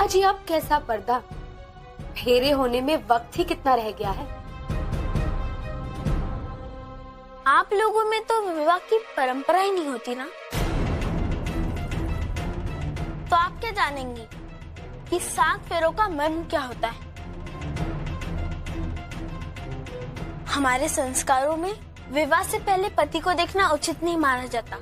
अजी अब कैसा पर्दा, फेरे होने में वक्त ही कितना रह गया है। आप लोगों में तो विवाह की परंपरा ही नहीं होती ना, तो आप क्या जानेंगी कि 7 फेरों का मर्म क्या होता है। हमारे संस्कारों में विवाह से पहले पति को देखना उचित नहीं माना जाता।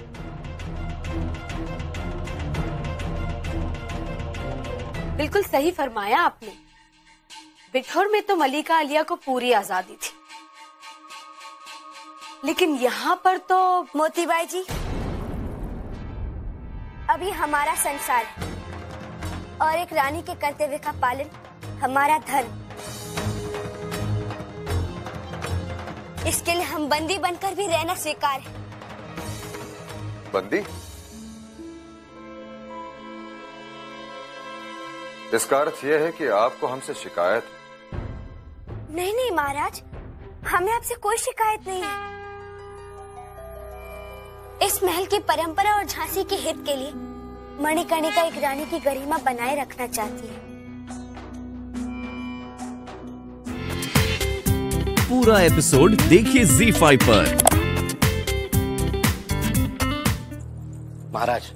बिल्कुल सही फरमाया आपने। बिठौर में तो मलिका आलिया को पूरी आजादी थी, लेकिन यहाँ पर तो मोतीबाई जी, अभी हमारा संसार है और एक रानी के कर्तव्य का पालन हमारा धर्म। इसके लिए हम बंदी बनकर भी रहना स्वीकार है। बंदी? इसका अर्थ यह है कि आपको हमसे शिकायत? नहीं नहीं महाराज, हमें आपसे कोई शिकायत नहीं है। इस महल की परंपरा और झांसी के हित के लिए मणिकर्णिका एक रानी की गरिमा बनाए रखना चाहती है। पूरा एपिसोड देखिए ZEE5 पर। महाराज,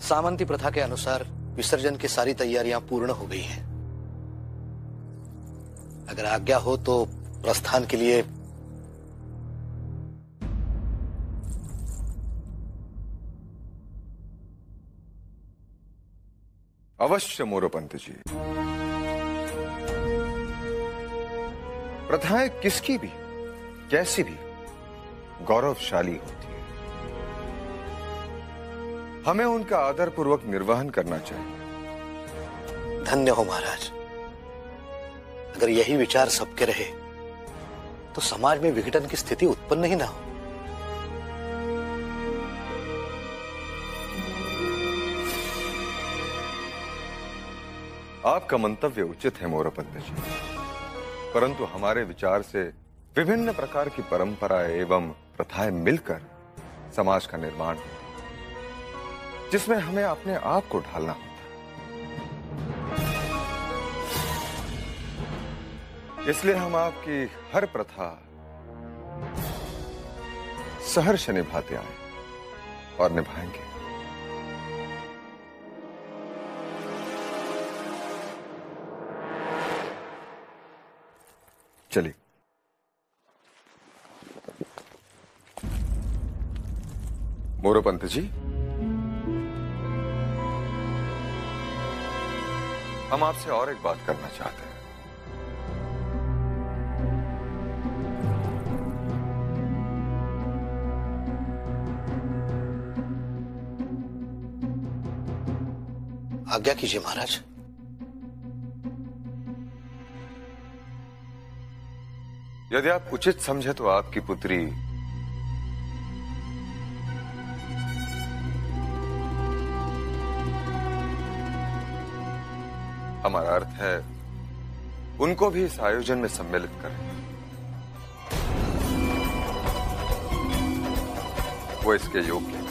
सामंती प्रथा के अनुसार विसर्जन की सारी तैयारियां पूर्ण हो गई हैं। अगर आज्ञा हो तो प्रस्थान के लिए। अवश्य मोरोपंत जी। प्रथाएं किसकी भी, कैसी भी गौरवशाली होती है। हमें उनका आदर पूर्वक निर्वहन करना चाहिए। धन्य हो महाराज। अगर यही विचार सबके रहे तो समाज में विघटन की स्थिति उत्पन्न ही ना हो। आपका मंतव्य उचित है मोरोपंत जी, परंतु हमारे विचार से विभिन्न प्रकार की परंपराएं एवं प्रथाएं मिलकर समाज का निर्माण होता है, जिसमें हमें अपने आप को ढालना होता है। इसलिए हम आपकी हर प्रथा सहर्ष निभाते आए और निभाएंगे। चलिए। मोरोपंत जी, हम आपसे और एक बात करना चाहते हैं। आज्ञा कीजिए महाराज। यदि आप उचित समझे तो आपकी पुत्री हमारा अर्थ है उनको भी इस आयोजन में सम्मिलित करें। वो इसके योग्य हैं।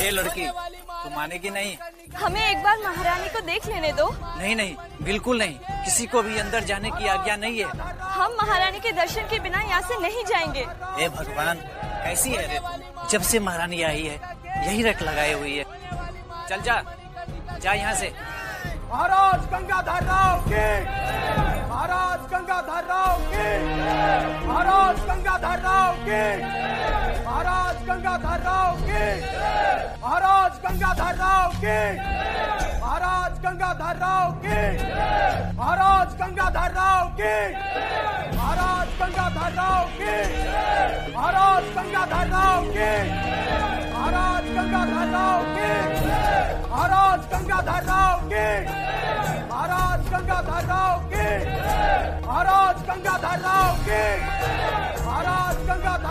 ये लड़की तू मानेगी नहीं? हमें एक बार महारानी को देख लेने दो। नहीं नहीं, बिल्कुल नहीं। किसी को भी अंदर जाने की आज्ञा नहीं है। हम महारानी के दर्शन के बिना यहाँ से नहीं जाएंगे। हे भगवान, कैसी है रे? जब से महारानी आई है यही रख लगाए हुई है। चल जा, जा यहाँ से। महाराज गंगाधर राव की, महाराज गंगाधर राव की, महाराज गंगाधर राव की, महाराज गंगाधर राव की, महाराज गंगाधर राव की, महाराज गंगाधर राव की, महाराज गंगाधर राव की, महाराज गंगाधर राव की, महाराज गंगाधर राव की, महाराज गंगाधर राव की, महाराज गंगाधर राव की, महाराज गंगाधर राव की, महाराज गंगाधर राव की, महाराज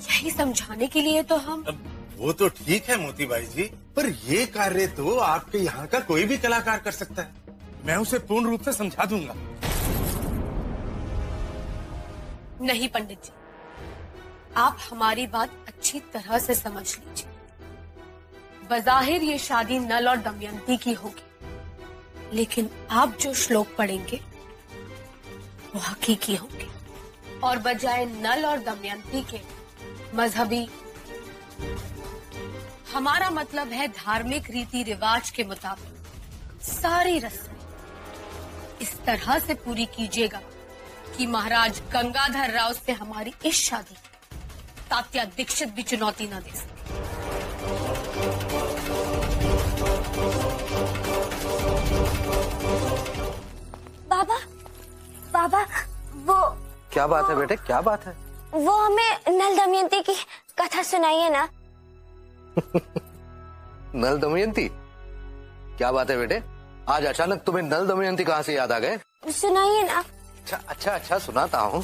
यही समझाने के लिए तो हम। वो तो ठीक है मोती बाई जी, पर ये कार्य तो आपके यहाँ का कोई भी कलाकार कर सकता है। मैं उसे पूर्ण रूप से समझा दूंगा। नहीं पंडित जी, आप हमारी बात अच्छी तरह से समझ लीजिए। बज़ाहिर ये शादी नल और दमयंती की होगी, लेकिन आप जो श्लोक पढ़ेंगे वो हकीकी होंगे, और बजाय नल और दमयंती के मजहबी, हमारा मतलब है धार्मिक रीति रिवाज के मुताबिक सारी रस्में इस तरह से पूरी कीजिएगा कि महाराज गंगाधर राव से हमारी इस शादी तात्या दीक्षित भी चुनौती न दे सके। बाबा, बाबा, वो क्या बात है बेटे, क्या बात है? वो हमें नल दमयंती की कथा सुनाइए ना। नल दमयंती? क्या बात है बेटे, आज अचानक तुम्हें नल दमयंती कहाँ से याद आ गए? सुनाइए ना। अच्छा सुनाता हूँ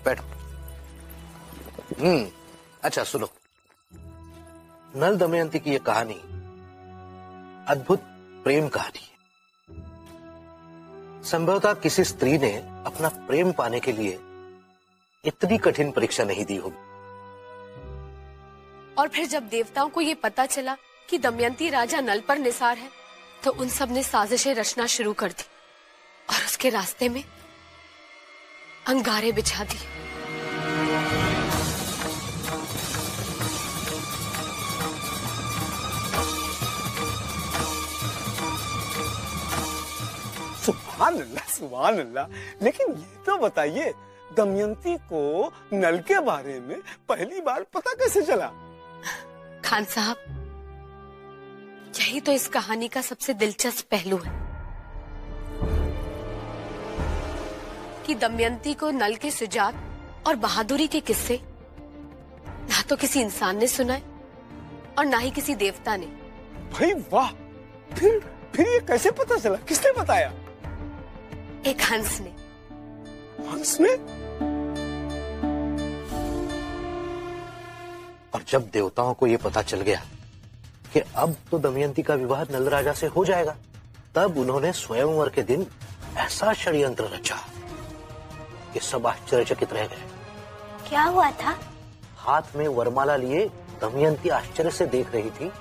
बैठो। अच्छा सुनो, नल दमयंती की ये कहानी अद्भुत प्रेम कहानी है। संभवतः किसी स्त्री ने अपना प्रेम पाने के लिए इतनी कठिन परीक्षा नहीं दी होगी। और फिर जब देवताओं को ये पता चला कि दमयंती राजा नल पर निसार है, तो उन सब ने साजिशें रचना शुरू कर दी और उसके रास्ते में अंगारे बिछा दिए। सुभान अल्लाह, सुभान अल्लाह। लेकिन ये तो बताइए, दमयंती को नल के बारे में पहली बार पता कैसे चला? खान साहब, यही तो इस कहानी का सबसे दिलचस्प पहलू है कि दमयंती को नल के सुजात और बहादुरी के किस्से ना तो किसी इंसान ने सुनाए और ना ही किसी देवता ने। भाई वाह, फिर ये कैसे पता चला? किसने बताया? एक हंस ने। हंस ने? और जब देवताओं को ये पता चल गया कि अब तो दमयंती का विवाह नल राजा से हो जाएगा, तब उन्होंने स्वयंवर के दिन ऐसा षड्यंत्र रचा कि सब आश्चर्यचकित रह गए। क्या हुआ था? हाथ में वरमाला लिए दमयंती आश्चर्य से देख रही थी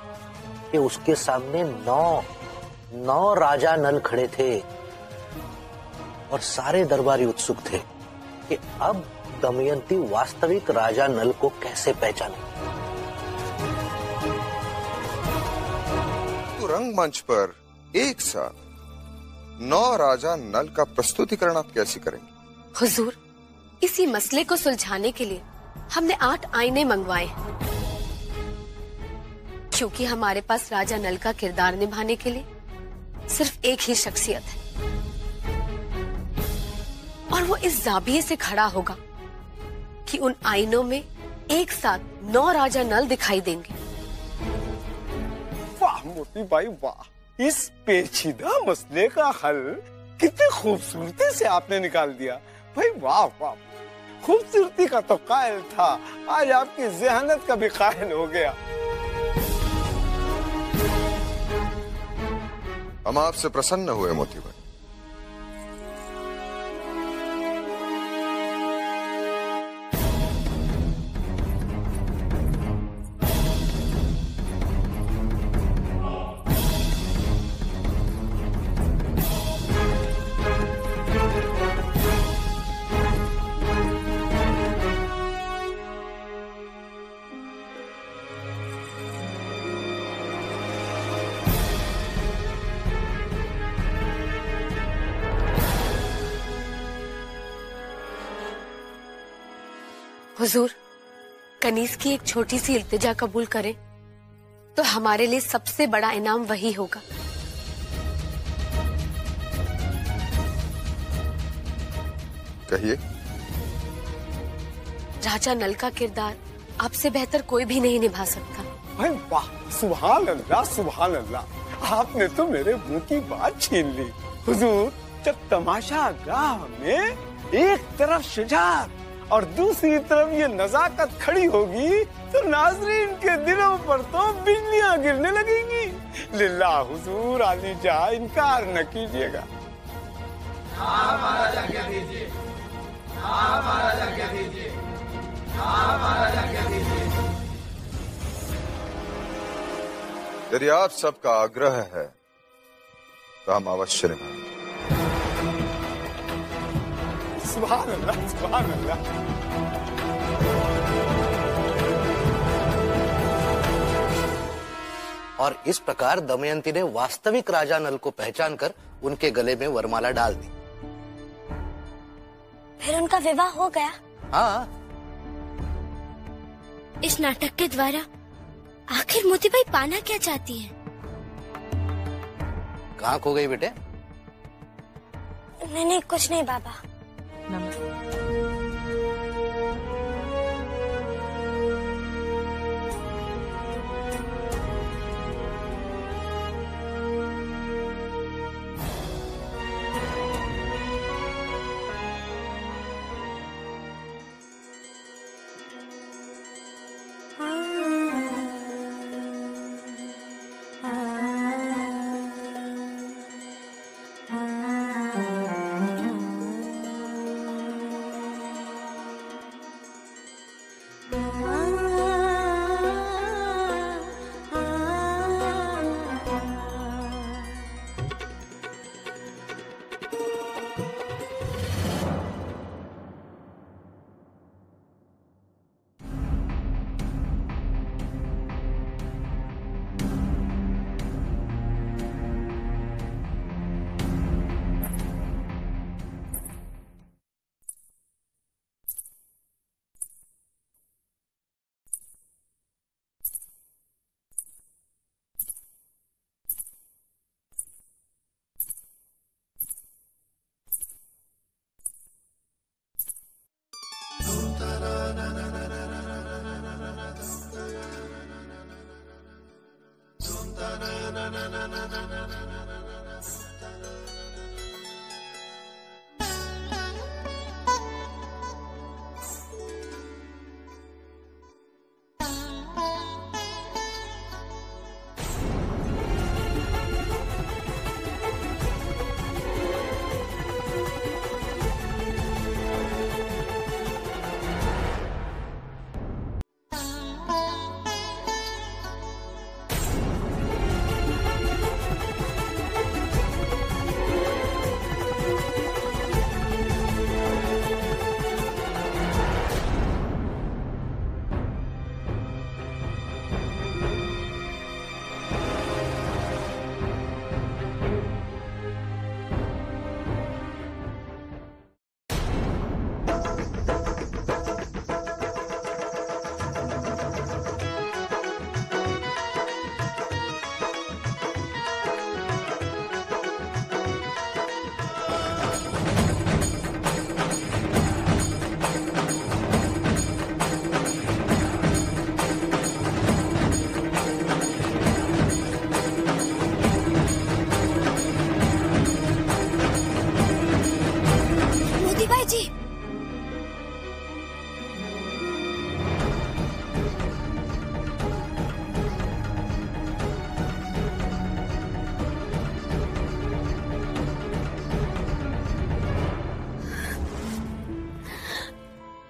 कि उसके सामने 9 राजा नल खड़े थे और सारे दरबारी उत्सुक थे कि अब दमयंती वास्तविक राजा नल को कैसे पहचाने। तो रंगमंच पर एक साथ 9 राजा नल का प्रस्तुतिकरण आप कैसे करेंगे? हुजूर, इसी मसले को सुलझाने के लिए हमने 8 आईने मंगवाए हैं, क्योंकि हमारे पास राजा नल का किरदार निभाने के लिए सिर्फ एक ही शख्सियत है, और वो इस जाबिये से खड़ा होगा कि उन आईनों में एक साथ 9 राजा नल दिखाई देंगे। वाह मोती बाई वाह, इस पेचीदा मसले का हल कितनी खूबसूरती से आपने निकाल दिया। भाई वाह वाह, खूबसूरती का तो कायल था, आज आपकी ज़हनत का भी कायल हो गया। हम आपसे प्रसन्न हुए मोती भाई। हुजूर, कनीज की एक छोटी सी इल्तिजा कबूल करें तो हमारे लिए सबसे बड़ा इनाम वही होगा। कहिए। राजा नल का किरदार आपसे बेहतर कोई भी नहीं निभा सकता। भाई वाह, सुभान अल्लाह, सुभान अल्लाह, आपने तो मेरे मुंह की बात छीन ली। हुजूर, जब तमाशा गाह में एक तरफ शुजात और दूसरी तरफ ये नजाकत खड़ी होगी तो नाजरीन के दिलों पर तो बिजलियां गिरने लगेंगी। लिल्लाह हुजूर आली जा, इनकार न कीजिएगा। हाँ महाराज आज्ञा दीजिए, हाँ महाराज आज्ञा दीजिए, हाँ महाराज आज्ञा दीजिए। यदि आप सबका आग्रह है तो हम अवश्य निभाएंगे। सुभान अल्लाह, सुभान अल्लाह। और इस प्रकार दमयंती ने वास्तविक राजा नल को पहचान कर उनके गले में वरमाला डाल दी। फिर उनका विवाह हो गया? हाँ। इस नाटक के द्वारा आखिर मोतीबाई पाना क्या चाहती है? कहाँ खो गई बेटे? नहीं, कुछ नहीं बाबा।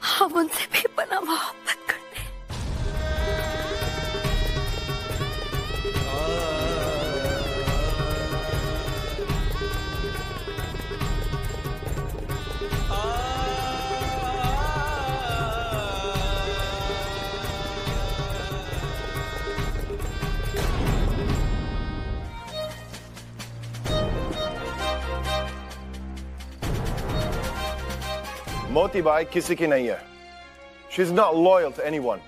हम उनसे बेपनाह मोहब्बत करते हैं। मोतीबाई किसी की नहीं है. She's not loyal to anyone.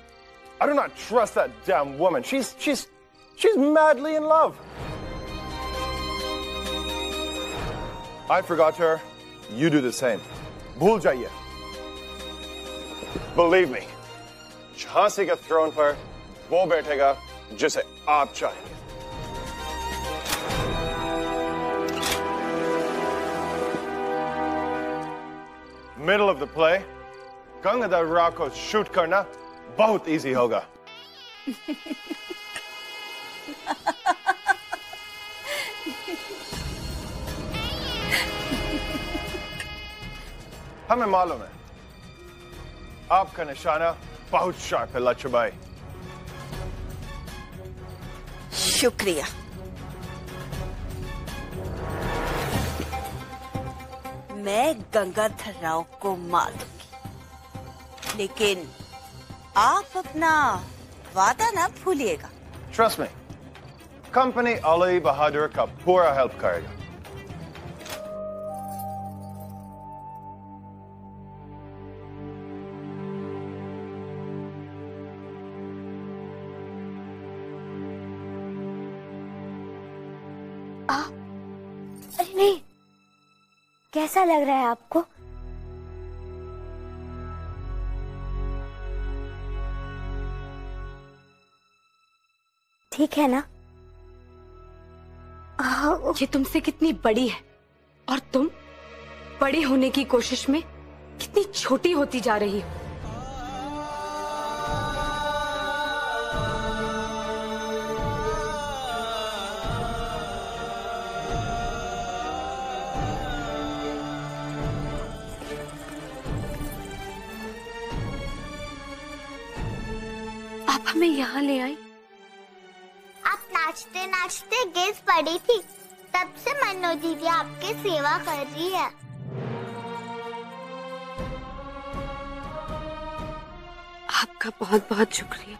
I do not trust that damn woman. She's madly in love. I forgot her. You do the same. भूल जाइए. Believe me. झांसी के throne पर वो बैठेगा जिसे आप चाहेंगे. Middle of the play. Gangadhar Rao को शूट करना बहुत इजी होगा। हमें मालूम है आपका निशाना बहुत शार्प है लच्छूभाई। शुक्रिया। मैं गंगाधर राव को मार दूंगी, लेकिन आप अपना वादा ना भूलिएगा। ट्रस्ट मी, कंपनी अली बहादुर का पूरा हेल्प करेगा। अरे नहीं, कैसा लग रहा है आपको? ठीक है ना? ये तुमसे कितनी बड़ी है और तुम बड़ी होने की कोशिश में कितनी छोटी होती जा रही हो। आप हमें यहाँ ले आई। आप नाचते नाचते गिर पड़ी थी, तब से मन्नू दीदी आपकी सेवा कर रही है। आपका बहुत बहुत शुक्रिया।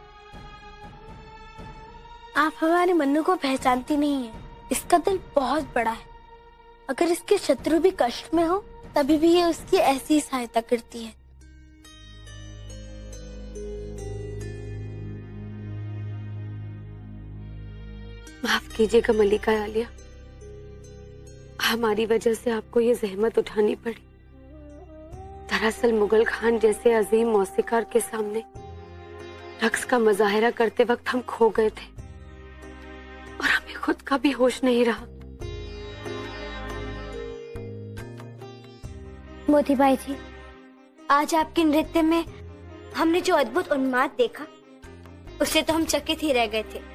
आप हमारे मन्नू को पहचानती नहीं है। इसका दिल बहुत बड़ा है। अगर इसके शत्रु भी कष्ट में हो तभी भी ये उसकी ऐसी सहायता करती है। माफ कीजिएगा मलिका आलिया, हमारी वजह से आपको ये जहमत उठानी पड़ी। दरअसल मुगल खान जैसे अजीम मौसीकार के सामने रक्स का मुजाहिरा करते वक्त हम खो गए थे और हमें खुद का भी होश नहीं रहा। मोती बाई जी, आज आपके नृत्य में हमने जो अद्भुत उन्माद देखा उससे तो हम चकित ही रह गए थे,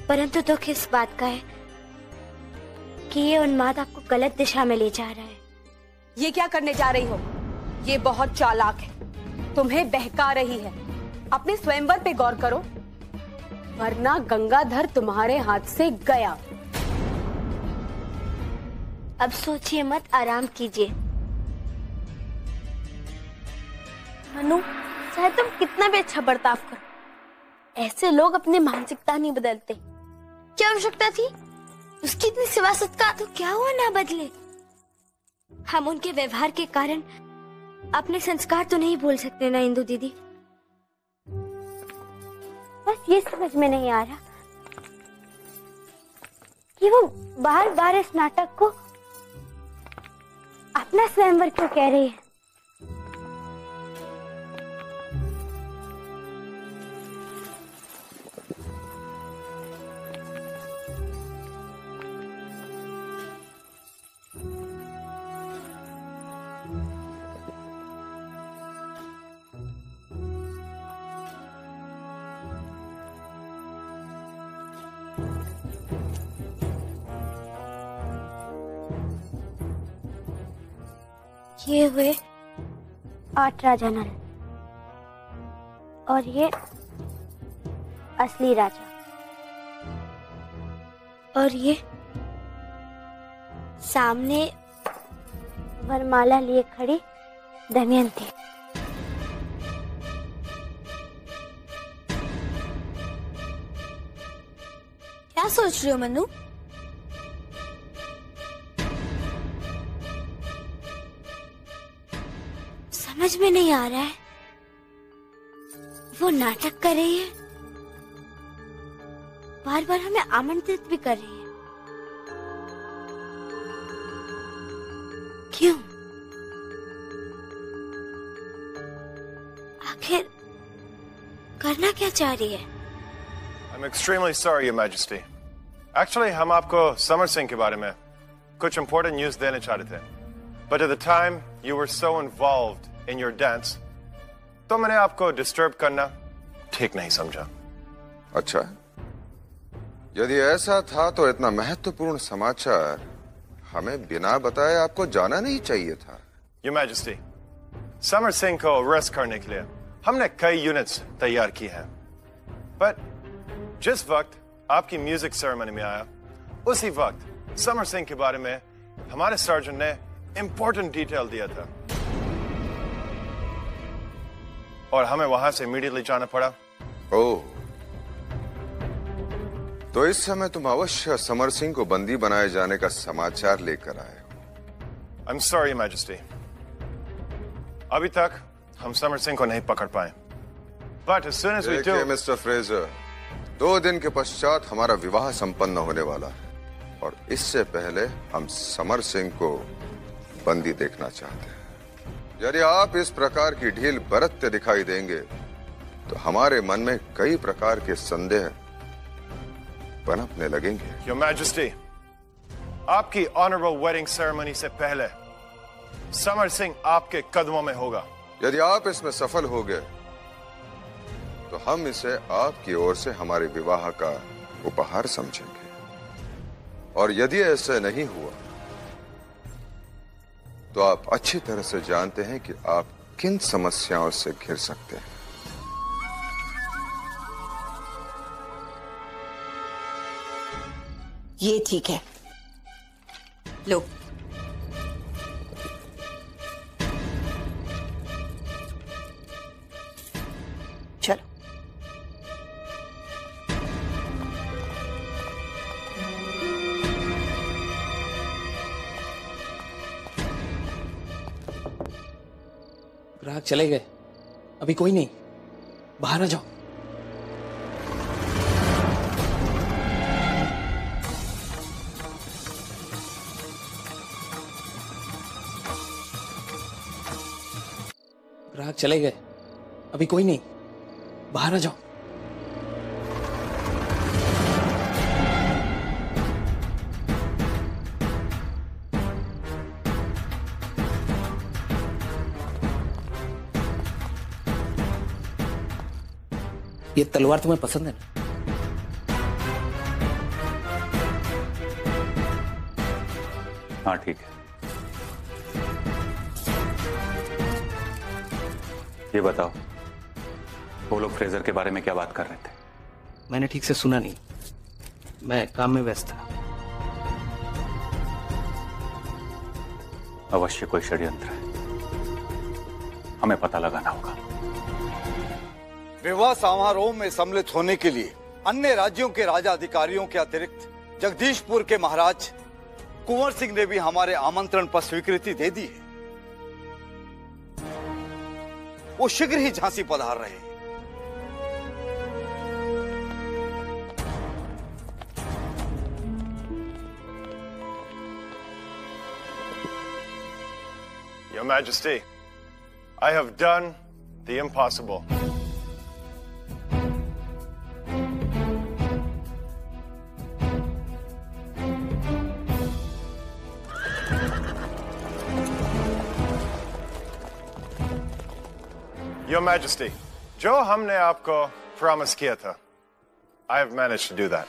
परंतु दुख इस बात का है कि ये उन्माद आपको गलत दिशा में ले जा रहा है। ये क्या करने जा रही हो? ये बहुत चालाक है, तुम्हें बहका रही है। अपने स्वयंवर पे गौर करो, वरना गंगाधर तुम्हारे हाथ से गया। अब सोचिए मत, आराम कीजिए। मनु, चाहे तुम कितना भी अच्छा बर्ताव करो, ऐसे लोग अपनी मानसिकता नहीं बदलते। क्या आवश्यकता थी उसकी इतनी सेवा सत्कार? तो क्या हुआ ना बदले? हम उनके व्यवहार के कारण अपने संस्कार तो नहीं भूल सकते ना इंदु दीदी। बस ये समझ में नहीं आ रहा कि वो बार बार इस नाटक को अपना स्वयंवर क्यों कह रही है। ये हुए 8 राजा नल और ये असली राजा, और ये सामने वरमाला लिए खड़ी दमयंती। क्या सोच रही हो मनु? समझ में नहीं आ रहा है। वो नाटक कर रही है, बार बार हमें आमंत्रित भी कर रही है। क्यों? आखिर करना क्या चाह रही है? I'm extremely sorry, Your Majesty. Actually, हम आपको समर सिंह के बारे में कुछ important न्यूज देने चाहते थे। but at the time you were so involved in your dance, तो मैंने आपको डिस्टर्ब करना ठीक नहीं समझा। अच्छा, यदि ऐसा था तो इतना महत्वपूर्ण समाचार हमें बिना बताए आपको जाना नहीं चाहिए था। Your Majesty, समर सिंह को अरेस्ट करने के लिए हमने कई यूनिट्स तैयार की हैं, बट जिस वक्त आपकी म्यूजिक सेरेमनी में आया, उसी वक्त समर सिंह के बारे में हमारे सर्जन ने इंपॉर्टेंट डिटेल दिया था और हमें वहां से इमीडिएटली जाना पड़ा। ओह, तो इस समय तुम अवश्य समर सिंह को बंदी बनाए जाने का समाचार लेकर आए हो। I'm sorry, Majesty. अभी तक हम समर सिंह को नहीं पकड़ पाए, but as soon as we do... देखिए मिस्टर फ्रेजर, 2 दिन के पश्चात हमारा विवाह संपन्न होने वाला है और इससे पहले हम समर सिंह को बंदी देखना चाहते हैं। यदि आप इस प्रकार की ढील बरतते दिखाई देंगे तो हमारे मन में कई प्रकार के संदेह पनपने लगेंगे। Your Majesty, आपकी ऑनरेबल वेडिंग सेरेमनी से पहले समर सिंह आपके कदमों में होगा। यदि आप इसमें सफल हो गए तो हम इसे आपकी ओर से हमारे विवाह का उपहार समझेंगे, और यदि ऐसा नहीं हुआ तो आप अच्छी तरह से जानते हैं कि आप किन समस्याओं से घिर सकते हैं। ये ठीक है, लो। चलो। ग्राहक चले गए, अभी कोई नहीं, बाहर आ जाओ। ग्राहक चले गए, अभी कोई नहीं, बाहर आ जाओ। ये तलवार तुम्हें पसंद है ना? हाँ ठीक है। ये बताओ, वो लोग फ्रेजर के बारे में क्या बात कर रहे थे? मैंने ठीक से सुना नहीं, मैं काम में व्यस्त था। अवश्य कोई षड्यंत्र है, हमें पता लगाना होगा। विवाह समारोह में सम्मिलित होने के लिए अन्य राज्यों के राजा अधिकारियों के अतिरिक्त जगदीशपुर के महाराज कुंवर सिंह ने भी हमारे आमंत्रण पर स्वीकृति दे दी है। वो शीघ्र ही झांसी पधार रहे हैं। Your Majesty, I have done the impossible. Your Majesty, जो हमने आपको प्रॉमिस किया था, I have managed to do that.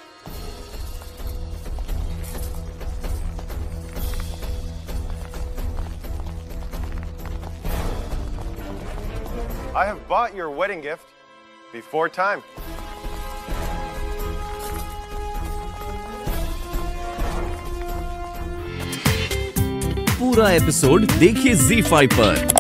I have bought your wedding gift before time. पूरा एपिसोड देखिए ZEE5 पर।